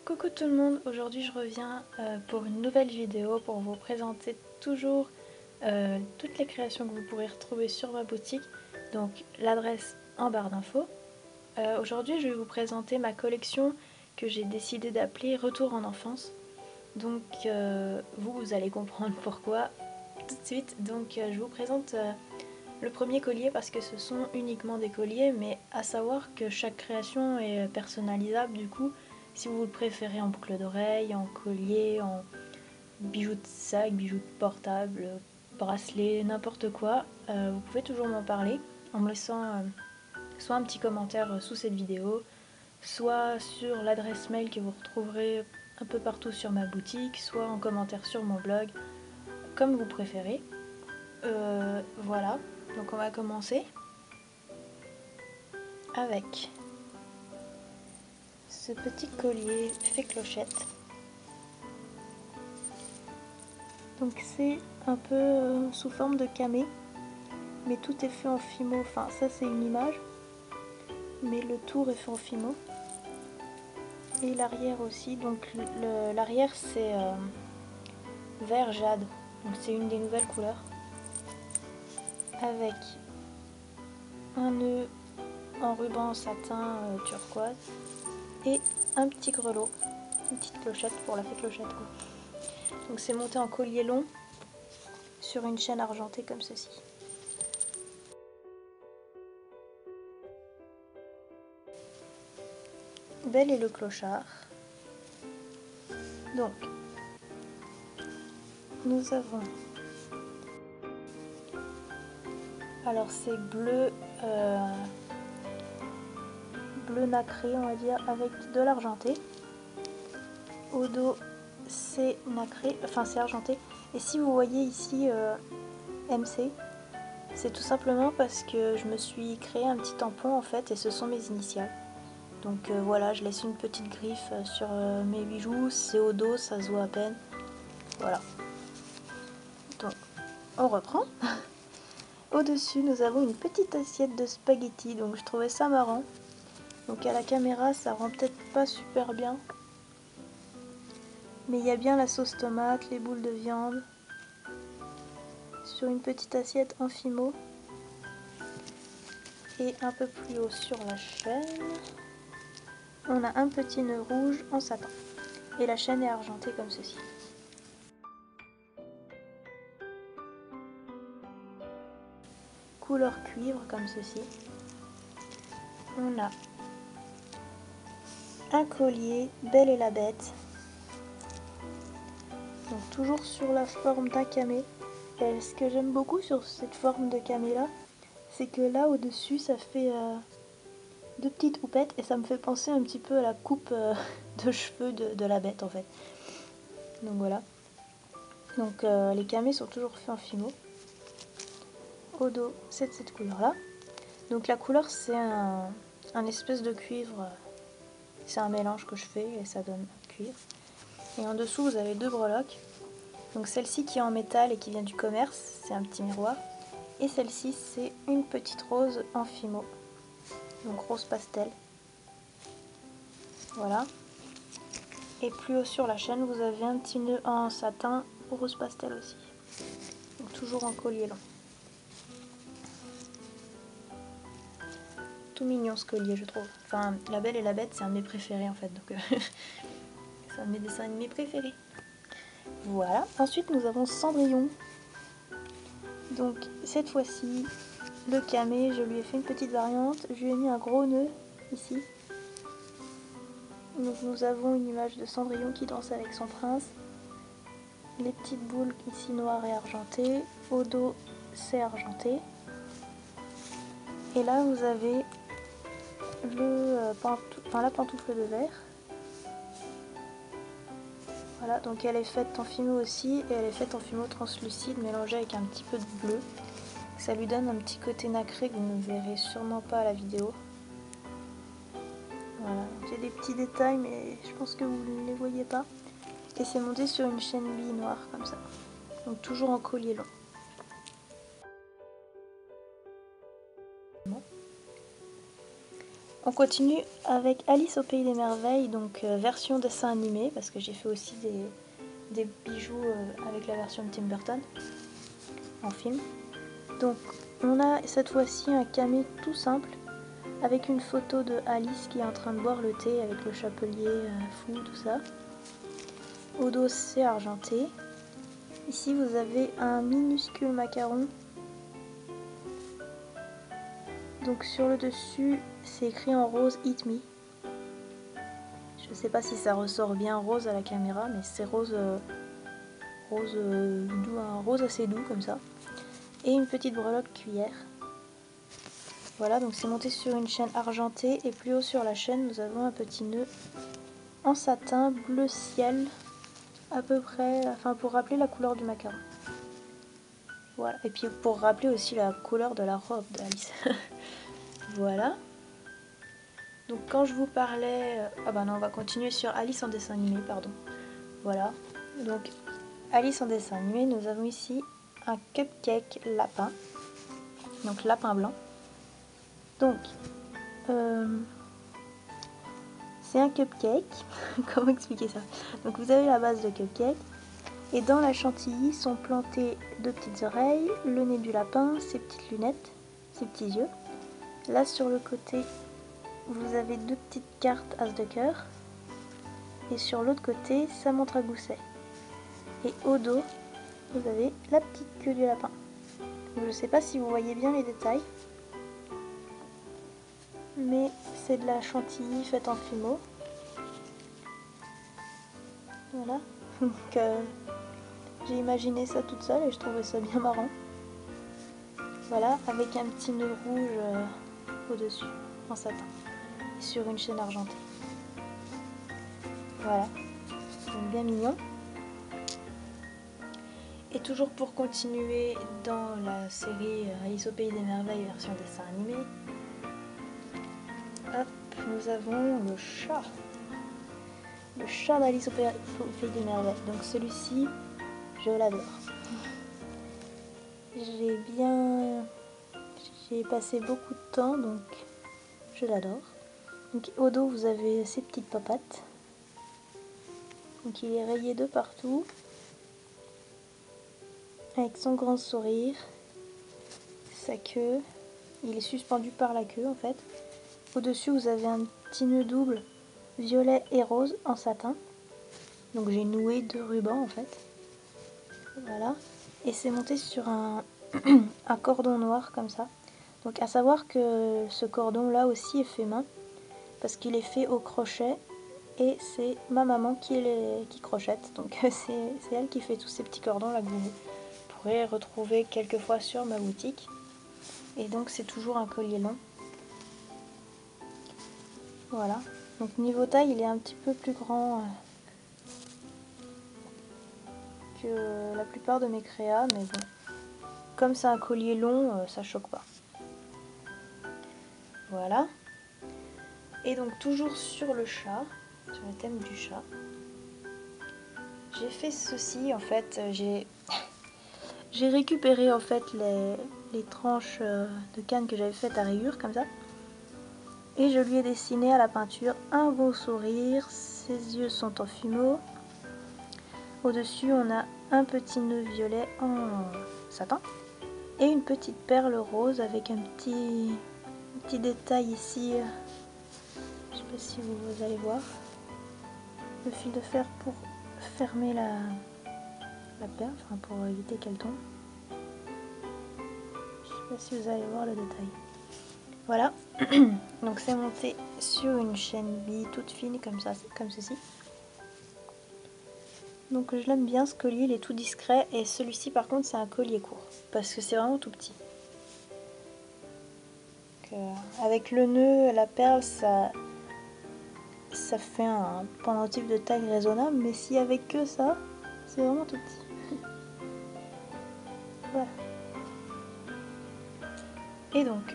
Coucou tout le monde, aujourd'hui je reviens pour une nouvelle vidéo pour vous présenter toujours toutes les créations que vous pourrez retrouver sur ma boutique, donc l'adresse en barre d'infos. Aujourd'hui je vais vous présenter ma collection que j'ai décidé d'appeler Retour en enfance, donc vous allez comprendre pourquoi tout de suite. Donc je vous présente le premier collier parce que ce sont uniquement des colliers, mais à savoir que chaque création est personnalisable du coup. Si vous le préférez en boucle d'oreille, en collier, en bijoux de sac, bijoux de portable, bracelet, n'importe quoi, vous pouvez toujours m'en parler en me laissant soit un petit commentaire sous cette vidéo, soit sur l'adresse mail que vous retrouverez un peu partout sur ma boutique, soit en commentaire sur mon blog, comme vous préférez. Voilà, donc on va commencer avec ce petit collier fait clochette. Donc c'est un peu sous forme de camé, mais tout est fait en fimo. Enfin ça c'est une image, mais le tour est fait en fimo. Et l'arrière aussi, donc l'arrière c'est vert jade, donc c'est une des nouvelles couleurs. Avec un nœud en ruban satin turquoise et un petit grelot, une petite clochette pour la fée clochette quoi. Donc c'est monté en collier long sur une chaîne argentée comme ceci. Belle et le clochard. Donc nous avons, alors c'est bleu bleu nacré on va dire avec de l'argenté. Au dos c'est nacré, enfin c'est argenté. Et si vous voyez ici MC, c'est tout simplement parce que je me suis créé un petit tampon en fait et ce sont mes initiales. Donc voilà, je laisse une petite griffe sur mes bijoux, c'est au dos, ça se voit à peine. Voilà. Donc on reprend. Au-dessus nous avons une petite assiette de spaghettis, donc je trouvais ça marrant. Donc à la caméra ça rend peut-être pas super bien. Mais il y a bien la sauce tomate, les boules de viande. Sur une petite assiette en fimo. Et un peu plus haut sur la chaîne, on a un petit nœud rouge en satin. Et la chaîne est argentée comme ceci. Couleur cuivre comme ceci. On a un collier, Belle et la Bête. Donc toujours sur la forme d'un camé. Et ce que j'aime beaucoup sur cette forme de camé là, c'est que là au dessus ça fait deux petites houpettes et ça me fait penser un petit peu à la coupe de cheveux de la bête en fait. Donc voilà. Donc les camés sont toujours faits en fimo. Au dos c'est de cette couleur là. Donc la couleur c'est un espèce de cuivre, c'est un mélange que je fais et ça donne cuivre. Et en dessous vous avez deux breloques. Donc celle-ci qui est en métal et qui vient du commerce, c'est un petit miroir. Et celle-ci c'est une petite rose en fimo. Donc rose pastel. Voilà. Et plus haut sur la chaîne vous avez un petit nœud en satin rose pastel aussi. Donc toujours en collier long. Tout mignon ce collier je trouve. Enfin La Belle et la Bête c'est un de mes préférés en fait. Donc c'est un de mes dessins animés préférés. Voilà. Ensuite nous avons Cendrillon. Donc cette fois-ci le camé, je lui ai fait une petite variante. Je lui ai mis un gros nœud ici. Donc nous avons une image de Cendrillon qui danse avec son prince. Les petites boules ici noires et argentées. Au dos c'est argenté. Et là vous avez la pantoufle de verre. Voilà, donc elle est faite en fimo aussi et elle est faite en fimo translucide mélangée avec un petit peu de bleu. Ça lui donne un petit côté nacré que vous ne verrez sûrement pas à la vidéo. Voilà, j'ai des petits détails mais je pense que vous ne les voyez pas. Et c'est monté sur une chaîne bille noire comme ça. Donc toujours en collier long. On continue avec Alice au Pays des Merveilles, donc version dessin animé, parce que j'ai fait aussi des bijoux avec la version de Tim Burton en film. Donc on a cette fois-ci un camé tout simple avec une photo de Alice qui est en train de boire le thé avec le chapelier fou, tout ça. Au dos c'est argenté. Ici vous avez un minuscule macaron. Donc sur le dessus c'est écrit en rose Eat Me. Je sais pas si ça ressort bien rose à la caméra, mais c'est rose, doux, un rose assez doux comme ça. Et une petite breloque cuillère. Voilà, donc c'est monté sur une chaîne argentée et plus haut sur la chaîne nous avons un petit nœud en satin bleu ciel, à peu près, enfin pour rappeler la couleur du macaron. Voilà, et puis pour rappeler aussi la couleur de la robe d'Alice. Voilà. Donc quand je vous parlais... Ah bah non, on va continuer sur Alice en dessin animé, pardon. Voilà. Donc Alice en dessin animé, nous avons ici un cupcake lapin. Donc lapin blanc. Donc, c'est un cupcake. Comment expliquer ça? Donc vous avez la base de cupcake. Et dans la chantilly sont plantées deux petites oreilles, le nez du lapin, ses petites lunettes, ses petits yeux. Là sur le côté, vous avez deux petites cartes as de cœur. Et sur l'autre côté, ça montre à gousset. Et au dos, vous avez la petite queue du lapin. Donc, je ne sais pas si vous voyez bien les détails. Mais c'est de la chantilly faite en fumeau. Voilà. Donc j'ai imaginé ça toute seule et je trouvais ça bien marrant. Voilà, avec un petit nœud rouge au-dessus, en satin, et sur une chaîne argentée. Voilà, donc bien mignon. Et toujours pour continuer dans la série Alice au Pays des Merveilles version dessin animé, hop, nous avons le chat. Le chat d'Alice au Pays des Merveilles. Donc celui-ci, je l'adore. J'ai passé beaucoup de temps, donc je l'adore. Donc au dos, vous avez ces petites papates. Donc il est rayé de partout. Avec son grand sourire. Sa queue. Il est suspendu par la queue en fait. Au-dessus, vous avez un petit nœud double violet et rose en satin. Donc j'ai noué deux rubans en fait. Voilà. Et c'est monté sur un cordon noir comme ça. Donc à savoir que ce cordon là aussi est fait main. Parce qu'il est fait au crochet. Et c'est ma maman qui crochette. Donc c'est elle qui fait tous ces petits cordons là que vous pourrez retrouver quelquefois sur ma boutique. Et donc c'est toujours un collier long. Voilà. Donc niveau taille, il est un petit peu plus grand que la plupart de mes créas, mais bon. Comme c'est un collier long, ça choque pas. Voilà. Et donc toujours sur le chat, sur le thème du chat, j'ai fait ceci en fait. J'ai récupéré en fait les tranches de canne que j'avais faites à rayures comme ça. Et je lui ai dessiné à la peinture un beau sourire, ses yeux sont en fumeau. Au-dessus, on a un petit nœud violet en satin et une petite perle rose avec un petit détail ici. Je sais pas si vous allez voir. Le fil de fer pour fermer la perle, enfin pour éviter qu'elle tombe. Je sais pas si vous allez voir le détail. Voilà. Donc c'est monté sur une chaîne bille toute fine comme ça, comme ceci. Donc je l'aime bien ce collier, il est tout discret et celui-ci par contre c'est un collier court parce que c'est vraiment tout petit. Donc, avec le nœud, la perle, ça fait un pendentif de taille raisonnable, mais si avec que ça, c'est vraiment tout petit. Voilà. Et donc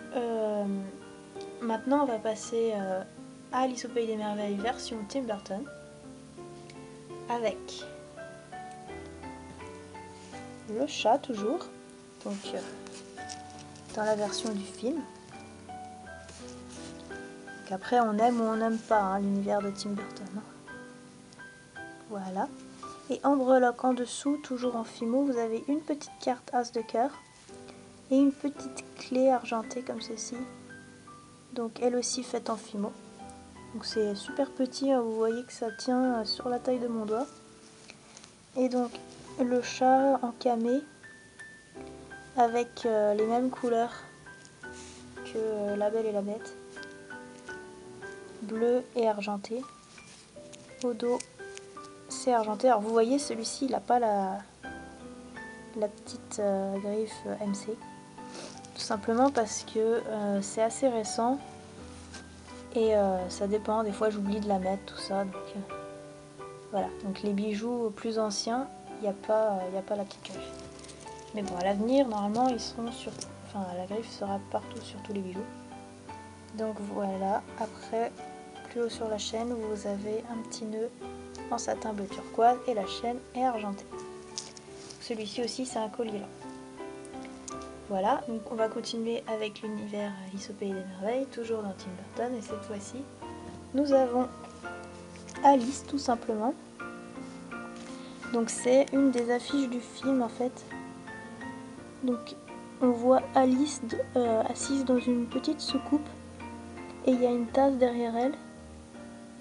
maintenant on va passer à Alice au Pays des Merveilles version Tim Burton avec le chat toujours, donc dans la version du film. Donc Donc après on aime ou on n'aime pas hein, l'univers de Tim Burton. Voilà. Et en breloque en dessous, toujours en fimo, vous avez une petite carte as de cœur et une petite clé argentée comme ceci. Donc elle aussi faite en fimo. Donc c'est super petit, hein, vous voyez que ça tient sur la taille de mon doigt. Et donc le chat en camé avec les mêmes couleurs que La Belle et la Bête. Bleu et argenté. Au dos c'est argenté. Alors vous voyez celui-ci il n'a pas la petite griffe MC. Tout simplement parce que c'est assez récent. Et ça dépend, des fois j'oublie de la mettre, tout ça. Donc, voilà, donc les bijoux plus anciens, il n'y a pas la petite griffe. Mais bon, à l'avenir, normalement, ils seront sur... Enfin, la griffe sera partout sur tous les bijoux. Donc voilà, après, plus haut sur la chaîne, vous avez un petit nœud en satin bleu turquoise et la chaîne est argentée. Celui-ci aussi, c'est un collier là. Voilà, donc on va continuer avec l'univers Alice au Pays des Merveilles, toujours dans Tim Burton, et cette fois-ci, nous avons Alice tout simplement. Donc c'est une des affiches du film en fait. Donc on voit Alice assise dans une petite soucoupe et il y a une tasse derrière elle,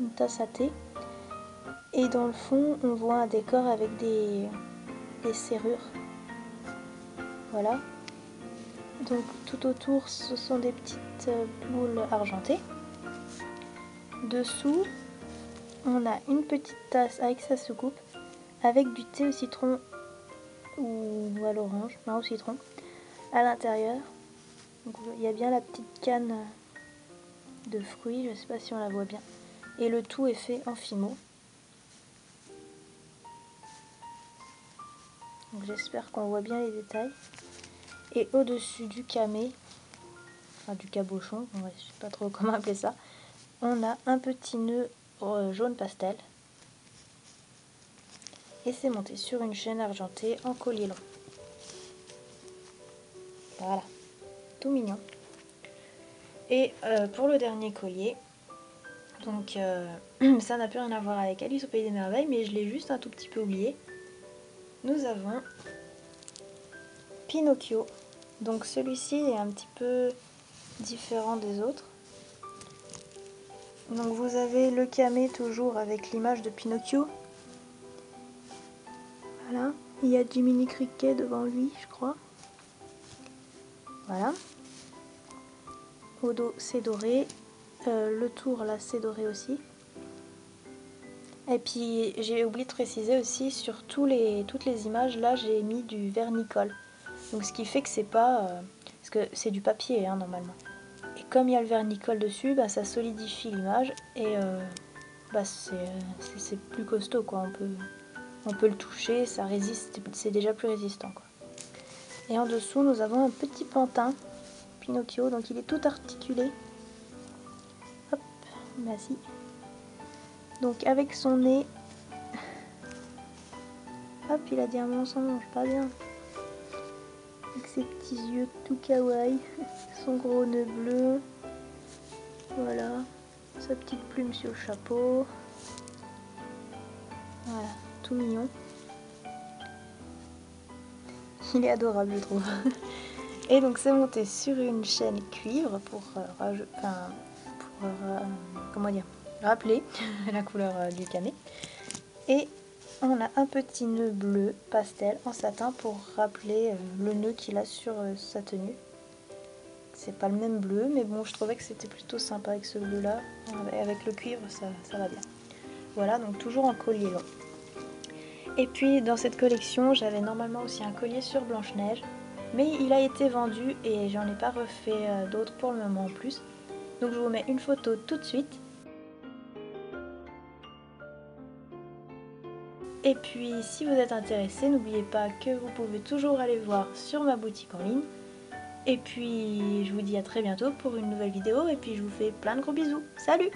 une tasse à thé. Et dans le fond, on voit un décor avec des serrures. Voilà. Donc tout autour, ce sont des petites boules argentées. Dessous, on a une petite tasse avec sa soucoupe, avec du thé au citron ou à l'orange, non au citron, à l'intérieur. Donc il y a bien la petite canne de fruits, je ne sais pas si on la voit bien. Et le tout est fait en fimo. Donc j'espère qu'on voit bien les détails. Et au-dessus du camé, enfin du cabochon, je ne sais pas trop comment appeler ça, on a un petit nœud jaune pastel. Et c'est monté sur une chaîne argentée en collier long. Voilà, tout mignon. Et pour le dernier collier, donc ça n'a plus rien à voir avec Alice au Pays des Merveilles, mais je l'ai juste un tout petit peu oublié. Nous avons Pinocchio. Donc celui-ci est un petit peu différent des autres. Donc vous avez le camé toujours avec l'image de Pinocchio. Voilà, il y a Jiminy Cricket devant lui, je crois. Voilà. Au dos c'est doré, le tour là c'est doré aussi. Et puis j'ai oublié de préciser aussi sur toutes les images là j'ai mis du vernicole. Donc ce qui fait que c'est pas... parce que c'est du papier hein, normalement. Et comme il y a le vernicole dessus, bah, ça solidifie l'image et bah, c'est plus costaud quoi. On peut le toucher, ça résiste, c'est déjà plus résistant quoi. Et en dessous nous avons un petit pantin, Pinocchio, donc il est tout articulé. Hop, bah si. Donc avec son nez... Hop, il a dit un mensonge, pas bien. Avec ses petits yeux tout kawaii, son gros nœud bleu, voilà, sa petite plume sur le chapeau, voilà, tout mignon. Il est adorable je trouve. Et donc c'est monté sur une chaîne cuivre pour comment dire, rappeler la couleur du camé. Et on a un petit nœud bleu pastel en satin pour rappeler le nœud qu'il a sur sa tenue. C'est pas le même bleu, mais bon, je trouvais que c'était plutôt sympa avec ce bleu là. Avec le cuivre, ça va bien. Voilà, donc toujours en collier long. Et puis dans cette collection, j'avais normalement aussi un collier sur Blanche-Neige, mais il a été vendu et j'en ai pas refait d'autres pour le moment en plus. Donc je vous mets une photo tout de suite. Et puis si vous êtes intéressé, n'oubliez pas que vous pouvez toujours aller voir sur ma boutique en ligne. Et puis je vous dis à très bientôt pour une nouvelle vidéo et puis je vous fais plein de gros bisous. Salut!